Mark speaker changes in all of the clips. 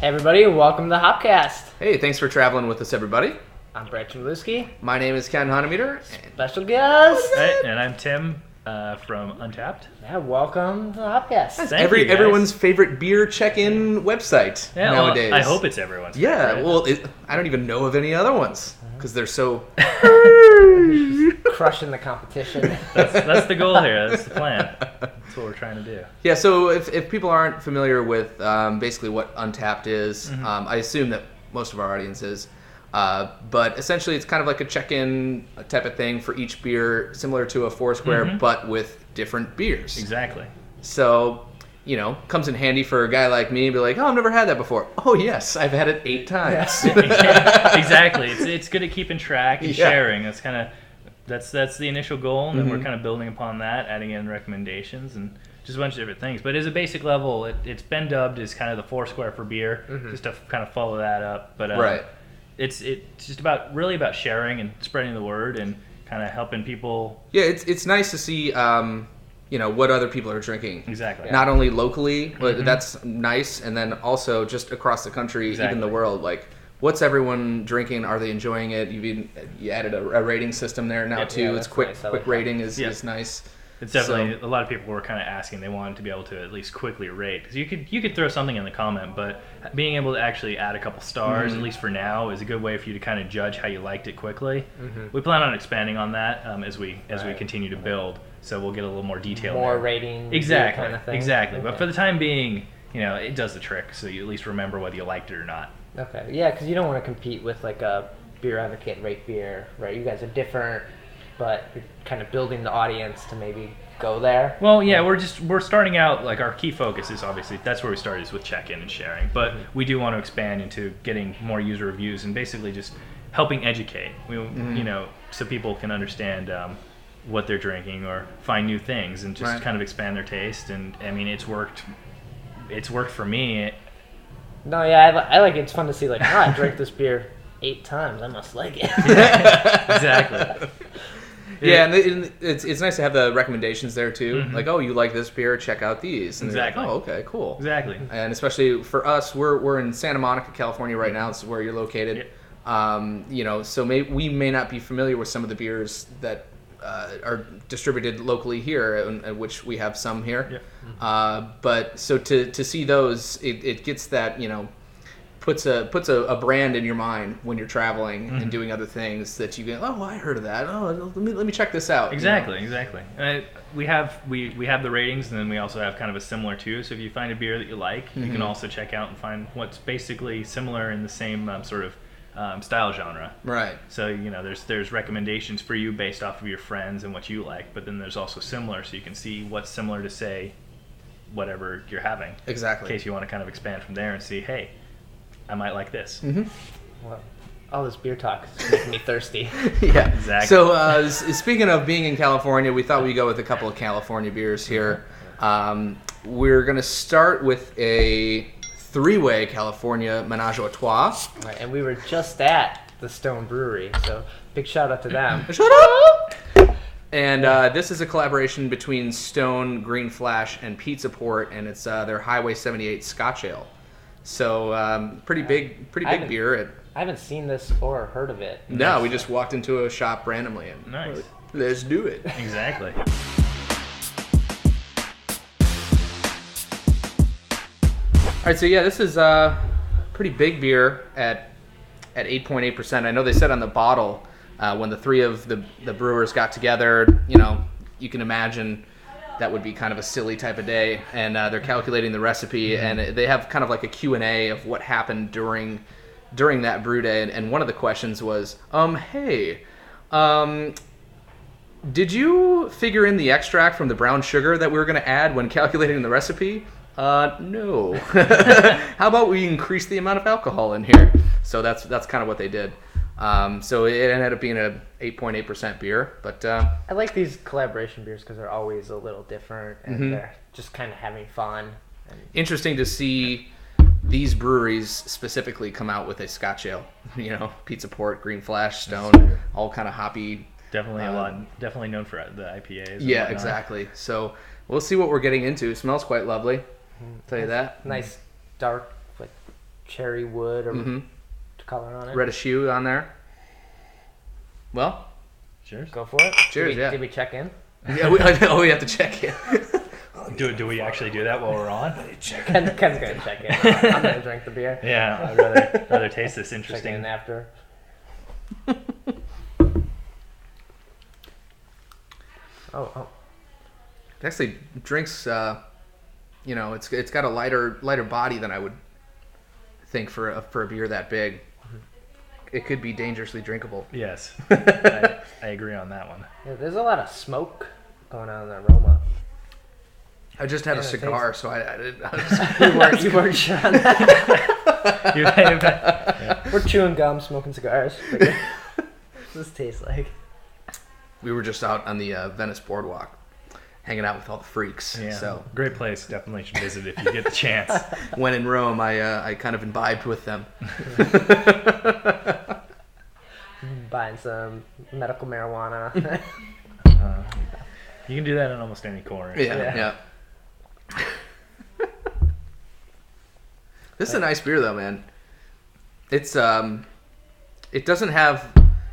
Speaker 1: Hey everybody, welcome to Hopcast.
Speaker 2: Hey, thanks for traveling with us, everybody.
Speaker 1: I'm Brett Chmielewski.
Speaker 2: My name is Ken Honemeter.
Speaker 1: Special guest.
Speaker 3: Hey, and I'm Tim from Untappd.
Speaker 1: Yeah, welcome to Hopcast.
Speaker 2: That's
Speaker 3: Thank you, guys.
Speaker 2: everyone's favorite beer check-in website
Speaker 3: Yeah,
Speaker 2: nowadays.
Speaker 3: Well, I hope it's everyone's.
Speaker 2: Yeah,
Speaker 3: favorite.
Speaker 2: well, I don't even know of any other ones because they're so...
Speaker 1: Crushing the competition.
Speaker 3: That's the goal here. That's the plan. That's what we're trying to do.
Speaker 2: Yeah, so if people aren't familiar with basically what Untappd is, I assume that most of our audience is. But essentially, it's kind of like a check-in type of thing for each beer, similar to a Foursquare, but with different beers.
Speaker 3: Exactly.
Speaker 2: So, comes in handy for a guy like me, be like, oh, I've never had that before. Oh, yes, I've had it 8 times.
Speaker 3: Exactly. It's good at keeping track and
Speaker 2: Yeah.
Speaker 3: sharing. That's the initial goal, and then we're kind of building upon that, adding in recommendations and just a bunch of different things. But as a basic level, it's been dubbed as kind of the Foursquare for beer, just to kind of follow that up. But
Speaker 2: Right.
Speaker 3: It's just really about sharing and spreading the word and kind of helping people.
Speaker 2: Yeah, it's nice to see, what other people are drinking.
Speaker 3: Exactly.
Speaker 2: Not only locally, but that's nice, and then also just across the country, even the world. Like, what's everyone drinking? Are they enjoying it? You added a rating system there now too.
Speaker 1: Yeah,
Speaker 2: it's
Speaker 1: that's
Speaker 2: quick.
Speaker 1: nice. I
Speaker 2: Quick
Speaker 1: like that.
Speaker 2: rating is nice.
Speaker 3: It's definitely a lot of people were kind of asking. They wanted to be able to at least quickly rate, because you could throw something in the comment, but being able to actually add a couple stars, at least for now, is a good way for you to kind of judge how you liked it quickly. We plan on expanding on that as we continue to build, so we'll get a little more detail.
Speaker 1: More
Speaker 3: there.
Speaker 1: rating.
Speaker 3: Exactly.
Speaker 1: Kind of thing.
Speaker 3: Exactly.
Speaker 1: Okay.
Speaker 3: But for the time being, it does the trick, so you at least remember whether you liked it or not.
Speaker 1: Okay. Yeah, because you don't want to compete with like a Beer Advocate Rate Beer, right? You guys are different, but you're kind of building the audience to maybe go there.
Speaker 3: Well, yeah, we're starting out, like, our key focus is obviously, that's where we started, is with check-in and sharing, but we do want to expand into getting more user reviews and basically just helping educate, so people can understand what they're drinking or find new things and just kind of expand their taste. And I mean, it's worked for me.
Speaker 1: No, yeah, I like it. It's fun to see, like, I drank this beer 8 times. I must like it.
Speaker 3: Exactly.
Speaker 2: Yeah, and it's nice to have the recommendations there too. Like, oh, you like this beer? Check out these. And
Speaker 3: Exactly.
Speaker 2: Like, oh, okay, cool.
Speaker 3: Exactly.
Speaker 2: And especially for us, we're in Santa Monica, California right now. This is where you're located. So we may not be familiar with some of the beers that are distributed locally here, and which we have some here. But so to see those, it gets that, puts a brand in your mind when you're traveling and doing other things that you go, oh, I heard of that. Oh, let me check this out.
Speaker 3: Exactly. We have the ratings, and then we also have kind of a similar too. So if you find a beer that you like, you can also check out and find what's basically similar in the same sort of style genre.
Speaker 2: Right.
Speaker 3: So there's recommendations for you based off of your friends and what you like, but then there's also similar, so you can see what's similar to, say, whatever you're having.
Speaker 2: Exactly.
Speaker 3: In case you want to kind of expand from there and see, hey, I might like this.
Speaker 1: Well, all this beer talk is making me thirsty.
Speaker 2: Yeah,
Speaker 3: Exactly.
Speaker 2: So speaking of being in California, we thought we'd go with a couple of California beers here. We're going to start with a 3-way California Menage a Trois.
Speaker 1: Right, and we were just at the Stone Brewery, so big shout out to them.
Speaker 2: Shut up! And this is a collaboration between Stone, Green Flash, and Pizza Port, and it's their Highway 78 Scotch Ale. So pretty big beer.
Speaker 1: I haven't seen this or heard of it.
Speaker 2: No, we just walked into a shop randomly and
Speaker 3: Nice.
Speaker 2: let's do it.
Speaker 3: Exactly.
Speaker 2: All right, so yeah, this is a pretty big beer at 8.8%. I know they said on the bottle when the 3 of the brewers got together, you can imagine that would be kind of a silly type of day, and they're calculating the recipe, and they have kind of like a Q&A of what happened during that brew day, and one of the questions was, did you figure in the extract from the brown sugar that we were going to add when calculating the recipe? No. How about we increase the amount of alcohol in here? So that's kind of what they did. So it ended up being a 8.8% beer, but
Speaker 1: I like these collaboration beers because they're always a little different, and they're just kind of having fun. And
Speaker 2: interesting to see these breweries specifically come out with a Scotch ale. Pizza Port, Green Flash, Stone, all kind of hoppy.
Speaker 3: Definitely known for the IPAs. and
Speaker 2: Yeah,
Speaker 3: whatnot.
Speaker 2: exactly. So we'll see what we're getting into. It smells quite lovely. Tell you that.
Speaker 1: nice dark, like cherry wood or color on it.
Speaker 2: Red shoe on there. Well,
Speaker 3: Cheers.
Speaker 1: Go for it.
Speaker 2: Cheers, yeah.
Speaker 1: Did we check in?
Speaker 2: yeah, we have to check in.
Speaker 3: Do we actually do that while we're on?
Speaker 1: Ken's gonna check in. I'm gonna drink the beer.
Speaker 3: Yeah, I'd rather taste this
Speaker 1: Check
Speaker 3: interesting.
Speaker 1: in after. Oh.
Speaker 2: It actually drinks. It's got a lighter body than I would think for a beer that big. It could be dangerously drinkable.
Speaker 3: Yes, I agree on that one.
Speaker 1: Yeah, there's a lot of smoke going on in the aroma.
Speaker 2: I just had a
Speaker 1: it
Speaker 2: cigar, so I didn't.
Speaker 1: You weren't sure on that.
Speaker 3: Yeah.
Speaker 1: We're chewing gum, smoking cigars. What does this taste like?
Speaker 2: We were just out on the Venice boardwalk, hanging out with all the freaks.
Speaker 3: Yeah,
Speaker 2: So
Speaker 3: great place. Definitely should visit if you get the chance.
Speaker 2: when in Rome, I kind of imbibed with them.
Speaker 1: Buying some medical marijuana.
Speaker 3: You can do that in almost any corner.
Speaker 2: Yeah. This is a nice beer, though, man. It's it doesn't have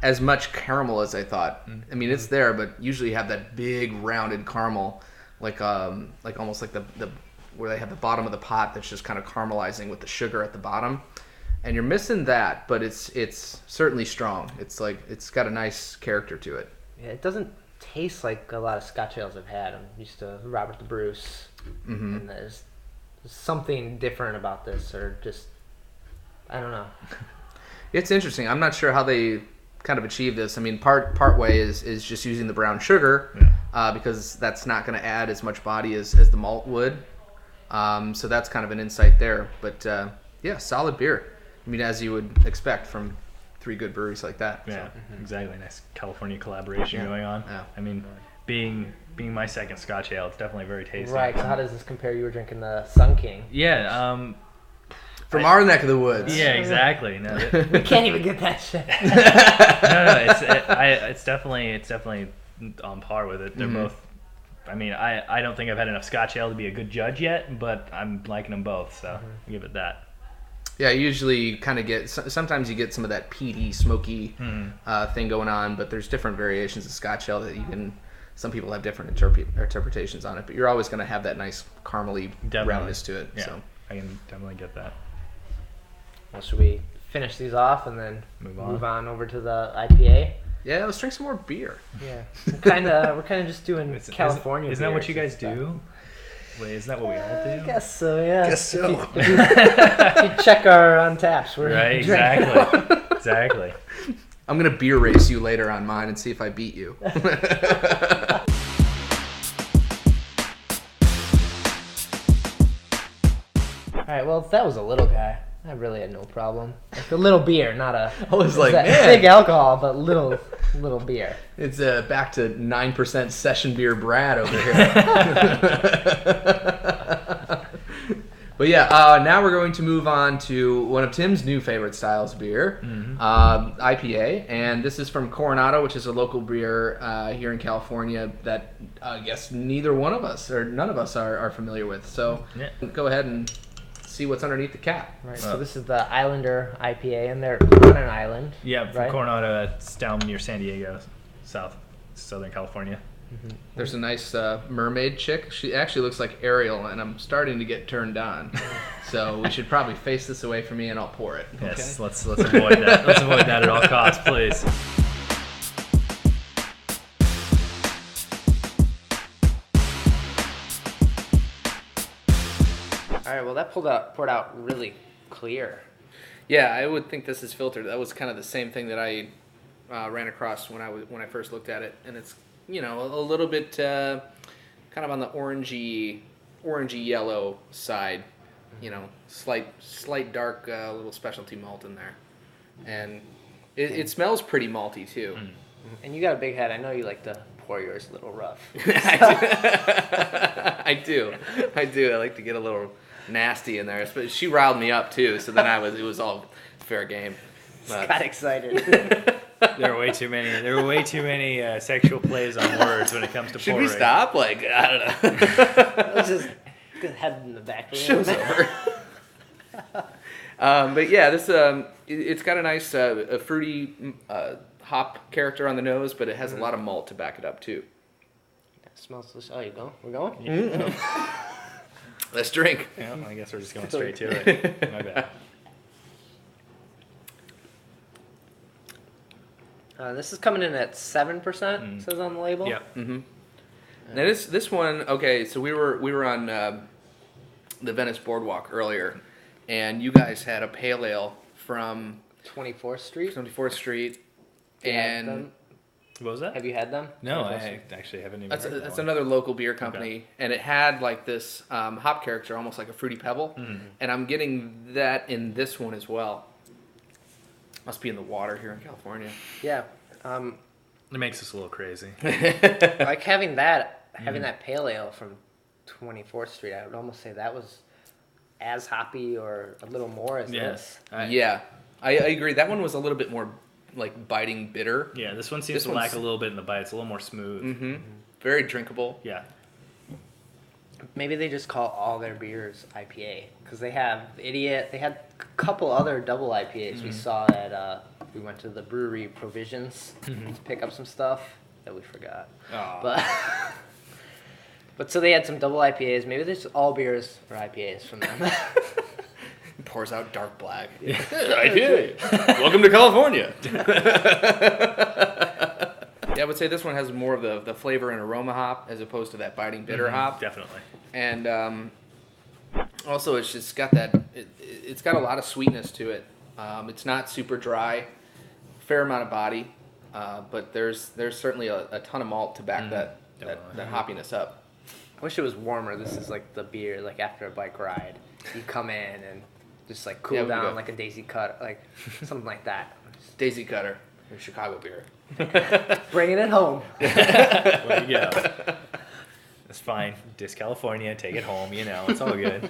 Speaker 2: as much caramel as I thought. I mean, it's there, but usually you have that big rounded caramel, like almost like the where they have the bottom of the pot that's just kind of caramelizing with the sugar at the bottom, and you're missing that. But it's certainly strong. It's got a nice character to it.
Speaker 1: Yeah, it doesn't taste like a lot of Scotch ales I've had. I'm used to Robert the Bruce, and there's something different about this, or just I don't know.
Speaker 2: It's interesting. I'm not sure how they kind of achieve this. I mean, part way is just using the brown sugar, because that's not going to add as much body as the malt would. So that's kind of an insight there. But yeah, solid beer. I mean, as you would expect from three good breweries like that.
Speaker 3: Yeah, exactly. Nice California collaboration going on.
Speaker 2: Yeah.
Speaker 3: I mean, being my second Scotch ale, it's definitely very tasty.
Speaker 1: Right. So how does this compare? You were drinking the Sun King.
Speaker 3: Yeah.
Speaker 2: From our neck of the woods.
Speaker 3: Yeah, exactly. No,
Speaker 1: We can't even get that shit.
Speaker 3: it's definitely on par with it. They're both. I mean, I don't think I've had enough Scotch ale to be a good judge yet, but I'm liking them both, so I'll give it that.
Speaker 2: Yeah, you usually kind of get, sometimes you get some of that peaty, smoky thing going on, but there's different variations of Scotch ale that you can, some people have different interpretations on it, but you're always going to have that nice caramely roundness to it.
Speaker 3: Yeah,
Speaker 2: So
Speaker 3: I can definitely get that.
Speaker 1: Well, should we finish these off and then
Speaker 3: Move on.
Speaker 1: over to the IPA?
Speaker 2: yeah, let's drink some more beer.
Speaker 1: Yeah, we're kind of just doing California.
Speaker 3: Isn't that what you
Speaker 1: beers
Speaker 3: guys
Speaker 1: and stuff.
Speaker 3: do? Wait, isn't that what we all do?
Speaker 1: I guess so. Yeah.
Speaker 2: Guess so.
Speaker 1: If you check our Untappd, we're
Speaker 3: Right,
Speaker 1: drinking.
Speaker 3: exactly.
Speaker 2: I'm going to beer race you later on mine and see if I beat you.
Speaker 1: All right. Well, if that was a little guy, I really had no problem. Like a little beer, not a.
Speaker 2: I was like,
Speaker 1: that
Speaker 2: man.
Speaker 1: big alcohol, but little beer.
Speaker 2: It's back to 9% session beer Brad over here. But yeah, now we're going to move on to one of Tim's new favorite styles of beer, IPA. And this is from Coronado, which is a local beer here in California that I guess neither one of us or none of us are familiar with. So go ahead and see what's underneath the cap.
Speaker 1: Right. So this is the Islander IPA, and they're on an island.
Speaker 3: Yeah, from
Speaker 1: right?
Speaker 3: Coronado, it's down near San Diego, Southern California.
Speaker 2: There's a nice mermaid chick. She actually looks like Ariel, and I'm starting to get turned on. So we should probably face this away from me, and I'll pour it.
Speaker 3: Yes, let's avoid that. Let's avoid that at all costs, please.
Speaker 1: All right. Well, that poured out really clear.
Speaker 2: Yeah, I would think this is filtered. That was kind of the same thing that I ran across when I first looked at it, and it's a little bit kind of on the orangey yellow side. Slight dark little specialty malt in there, and it smells pretty malty too.
Speaker 1: And you got a big head. I know you like to pour yours a little rough.
Speaker 2: I do. I like to get a little nasty in there. But she riled me up too, so then it was all fair game. But
Speaker 1: Got excited.
Speaker 3: There were way too many sexual plays on words when it comes to
Speaker 2: should
Speaker 3: pouring.
Speaker 2: we stop? Like, I don't know.
Speaker 1: Let's just head in the back.
Speaker 2: Show's over. But yeah, this it's got a nice a fruity hop character on the nose, but it has a lot of malt to back it up too.
Speaker 1: It smells delicious. Oh, you go? We're going?
Speaker 2: Let's drink.
Speaker 3: Yeah, I guess we're just going straight to it. My bad.
Speaker 1: This is coming in at 7%. Says on the label.
Speaker 3: Yep.
Speaker 2: Mm-hmm. Now this one, okay. So we were on the Venice Boardwalk earlier, and you guys had a pale ale from
Speaker 1: 24th Street.
Speaker 2: 24th Street,
Speaker 1: Have you had
Speaker 2: and
Speaker 1: them?
Speaker 3: What was that?
Speaker 1: Have you had them?
Speaker 3: No,
Speaker 1: 24th
Speaker 3: I
Speaker 1: Street.
Speaker 3: actually haven't even.
Speaker 2: that's
Speaker 3: heard that one.
Speaker 2: another local beer company, and it had like this hop character, almost like a fruity pebble, and I'm getting that in this one as well. Must be in the water here in California.
Speaker 1: Yeah.
Speaker 3: It makes us a little crazy.
Speaker 1: Like having that pale ale from 24th Street, I would almost say that was as hoppy or a little more as this.
Speaker 2: Yeah, I agree. That one was a little bit more like biting bitter.
Speaker 3: Yeah, this one seems to lack a little bit in the bite. It's a little more smooth.
Speaker 2: Mm-hmm. Very drinkable.
Speaker 3: Yeah.
Speaker 1: Maybe they just call all their beers IPA because they have Idiot. They had a couple other double IPAs we saw at. We went to the brewery Provisions to pick up some stuff that we forgot.
Speaker 3: Oh.
Speaker 1: But so they had some double IPAs. Maybe there's all beers are IPAs from them.
Speaker 2: Pours out dark black.
Speaker 3: Yeah.
Speaker 2: IPA. Welcome to California. Yeah, I would say this one has more of the flavor and aroma hop as opposed to that biting bitter hop.
Speaker 3: Definitely.
Speaker 2: And also, it's just got that. It's got a lot of sweetness to it. It's not super dry. Fair amount of body, but there's certainly a ton of malt to back that hoppiness up.
Speaker 1: I wish it was warmer. This is like the beer, like after a bike ride. You come in and just like cool down like a Daisy Cut, like something like that.
Speaker 2: Daisy Cutter, your Chicago beer.
Speaker 1: Bringing it home.
Speaker 3: There you go. It's fine. Disc California, take it home. You know, it's all good.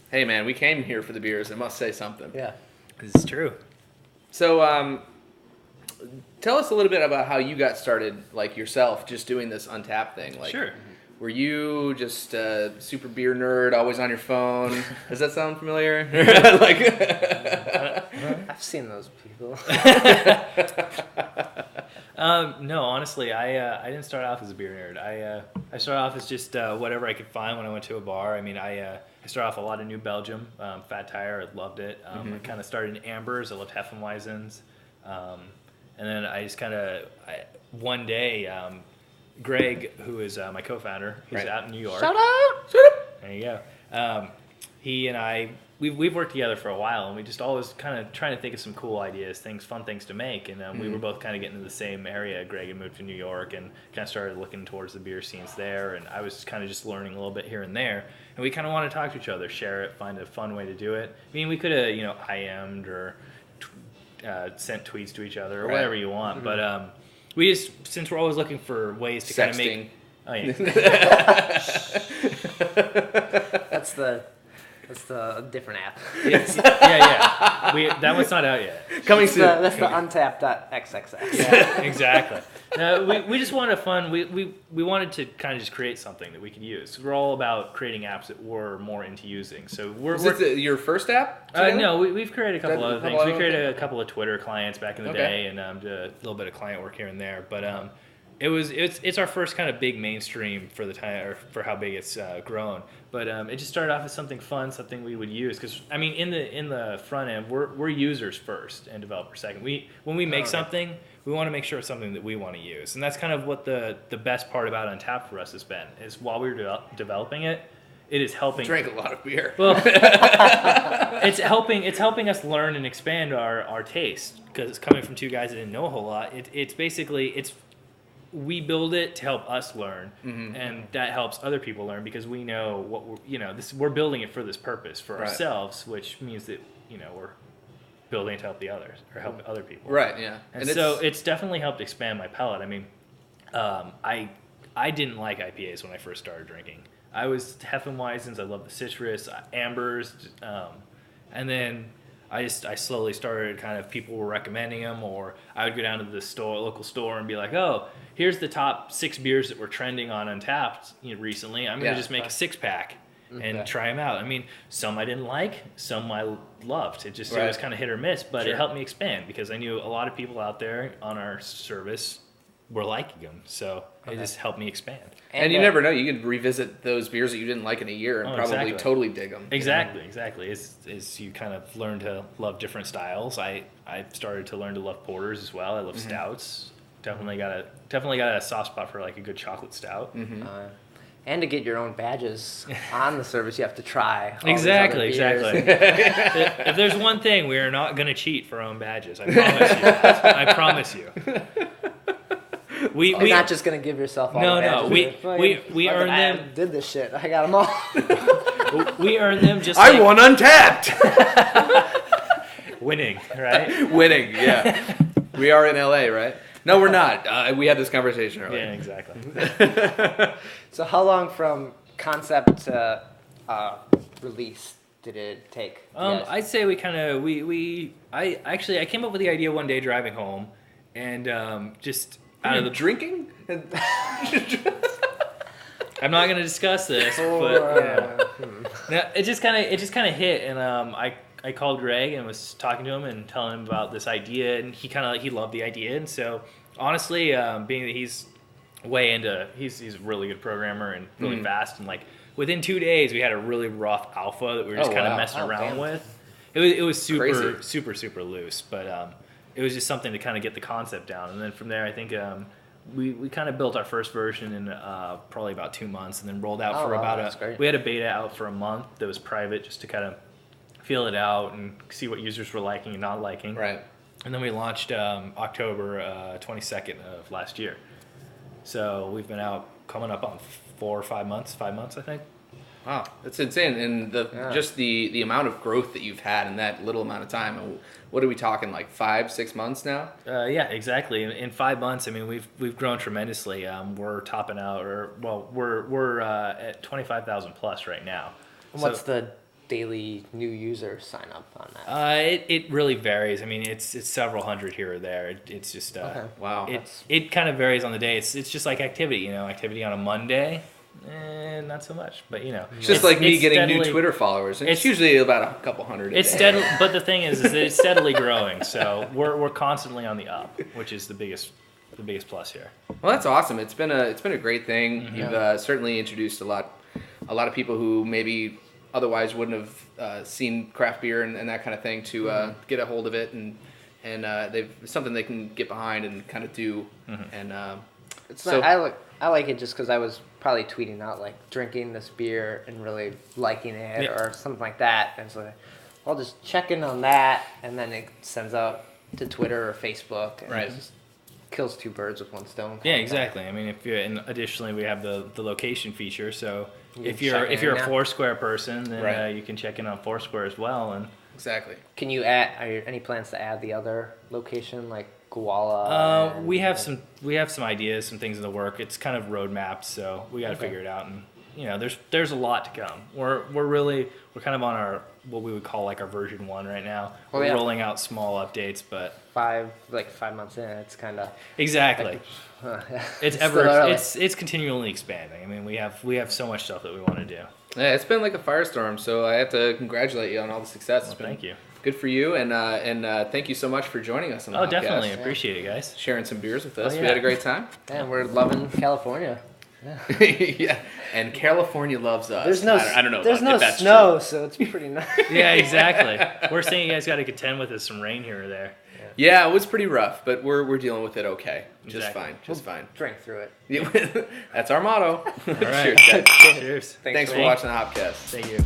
Speaker 2: Hey man, we came here for the beers. I must say something.
Speaker 1: Yeah.
Speaker 3: This is true.
Speaker 2: So, tell us a little bit about how you got started, like yourself, just doing this Untappd thing. Like,
Speaker 3: Sure.
Speaker 2: Were you just a super beer nerd, always on your phone? Does that sound familiar?
Speaker 1: I've seen those people.
Speaker 3: No, honestly, I didn't start off as a beer nerd. I started off as just whatever I could find when I went to a bar. I mean, I started off a lot of New Belgium, Fat Tire. I loved it. I kind of started in Ambers. I loved Hefeweizens. And then I just kind of, one day, Greg, who is my co-founder, he's out in New York.
Speaker 1: Shout out!
Speaker 3: There you go. He and I, we've worked together for a while, and we just always kind of trying to think of some cool ideas, fun things to make. And we were both kind of getting into the same area. Greg had moved to New York and kind of started looking towards the beer scenes there, and I was kind of just learning a little bit here and there. And we kind of want to talk to each other, share it, find a fun way to do it. I mean, we could have, IM'd or sent tweets to each other or whatever you want, but we just, since we're always looking for ways to kind of make. Oh yeah.
Speaker 1: That's the different app.
Speaker 3: Yeah. That one's not out yet.
Speaker 2: Coming soon.
Speaker 1: That's the Untappd.xxx.
Speaker 3: Yeah, exactly. We just wanted fun. We wanted to kind of just create something that we could use. We're all about creating apps that we're more into using. So
Speaker 2: Was it your first app?
Speaker 3: No, we've created a couple other things. We created
Speaker 2: things?
Speaker 3: a couple of Twitter clients back in the day, and did a little bit of client work here and there. But it's our first kind of big mainstream for the time, or for how big it's grown. But it just started off as something fun, something we would use. Because I mean, in the front end, we're users first and developers second. When we make something, we want to make sure it's something that we want to use, and that's kind of what the best part about Untappd for us has been. Is while we were developing it, it is helping.
Speaker 2: Drank a lot of beer.
Speaker 3: Well, it's helping us learn and expand our taste, because it's coming from two guys that didn't know a whole lot. It's basically we build it to help us learn, and that helps other people learn, because we know what we're building it for this purpose for ourselves, which means that we're building to help the others or help other people.
Speaker 2: Right. Yeah.
Speaker 3: And so it's definitely helped expand my palate. I mean, I didn't like IPAs when I first started drinking. I was Hefeweizens. I loved the citrus, Ambers, and then I slowly started kind of, people were recommending them, or I would go down to the local store and be like, oh, here's the top 6 beers that were trending on Untappd recently. I'm going to just make a 6-pack. and try them out. I mean, some I didn't like, some I loved. It was kind of hit or miss, but it helped me expand because I knew a lot of people out there on our service were liking them. So it just helped me expand.
Speaker 2: And you never know, you could revisit those beers that you didn't like in a year and probably totally dig them.
Speaker 3: Exactly. As you kind of learn to love different styles, I started to learn to love porters as well. I love stouts. Definitely got a soft spot for like a good chocolate stout.
Speaker 1: And to get your own badges on the service, you have to try.
Speaker 3: Exactly. If there's one thing, we are not going to cheat for our own badges. I promise you. We're
Speaker 1: not just gonna give yourself all the badges.
Speaker 3: We earn them.
Speaker 1: I did this shit. I got them all.
Speaker 3: We earn them just.
Speaker 2: I won Untappd.
Speaker 3: Winning, right?
Speaker 2: Winning, yeah. We are in LA, right? No, we're not. We had this conversation earlier.
Speaker 3: Yeah, exactly.
Speaker 1: So how long from concept to release did it take?
Speaker 3: I'd say I came up with the idea one day driving home, and just out of the
Speaker 2: drinking.
Speaker 3: I'm not going to discuss this, but yeah. It just kind of hit, and I called Greg and was talking to him and telling him about this idea, and he loved the idea, and so honestly, being that he's a really good programmer and really fast, and like within 2 days we had a really rough alpha that we were just kind of messing around with. It was super loose, but it was just something to kind of get the concept down, and then from there I think we kind of built our first version in probably about 2 months, and then rolled out for we had a beta out for a month that was private just to kind of feel it out and see what users were liking and not liking.
Speaker 2: Right.
Speaker 3: And then we launched October 22nd of last year. So we've been out coming up on 4 or 5 months, I think.
Speaker 2: Wow, that's insane. And just the amount of growth that you've had in that little amount of time. What are we talking, like 5-6 months now?
Speaker 3: Yeah, exactly. In 5 months, I mean, we've grown tremendously. We're topping out, we're at 25,000 plus right now.
Speaker 1: What's the daily new user sign up on that?
Speaker 3: It really varies. I mean, it's several hundred here or there. It's just
Speaker 2: wow.
Speaker 3: It kind of varies on the day. It's just like activity. Activity on a Monday. Not so much, but
Speaker 2: it's just like me getting new Twitter followers. It's usually about a couple hundred.
Speaker 3: It's steadily, but the thing is that it's steadily growing. So we're constantly on the up, which is the biggest plus here.
Speaker 2: Well, that's awesome. It's been a great thing. Mm-hmm. You've certainly introduced a lot of people who maybe otherwise wouldn't have seen craft beer and that kind of thing to get a hold of it, and they've something they can get behind and kind of do. Mm-hmm. And
Speaker 1: I like it just because I was probably tweeting out like drinking this beer and really liking it or something like that, and so I'll just check in on that, and then it sends out to Twitter or Facebook, and it just kills two birds with one stone.
Speaker 3: Yeah, exactly. I mean, and additionally we have the location feature, so if you're a Foursquare person, then you can check in on Foursquare as well, and
Speaker 2: exactly.
Speaker 1: Can you add? Are there any plans to add the other location like Koala?
Speaker 3: We have some ideas, some things in the work. It's kind of roadmapped, so we got to figure it out. And there's a lot to come. We're kind of on our what we would call like our version 1 right now. We're rolling out small updates, but 5
Speaker 1: months in, it's kind of
Speaker 3: exactly. It's continually expanding. I mean, we have so much stuff that we want to do.
Speaker 2: Yeah, it's been like a firestorm. So I have to congratulate you on all the success.
Speaker 3: Thank you.
Speaker 2: Good for you, and thank you so much for joining us on the podcast.
Speaker 3: Definitely. Appreciate it, guys.
Speaker 2: Sharing some beers with us. We had a great time.
Speaker 1: And we're loving California. Yeah.
Speaker 2: Yeah, and California loves us.
Speaker 1: There's no,
Speaker 2: I don't know.
Speaker 1: There's no snow, so it's pretty nice.
Speaker 3: Yeah, exactly. We're saying you guys got to contend with us some rain here or there.
Speaker 2: Yeah, it was pretty rough, but we're dealing with it okay. Just fine.
Speaker 1: Drink through it.
Speaker 2: Yeah, that's our motto.
Speaker 3: All right.
Speaker 2: Cheers, guys.
Speaker 3: Cheers.
Speaker 2: Thanks for watching the Hopcast.
Speaker 3: Thank you.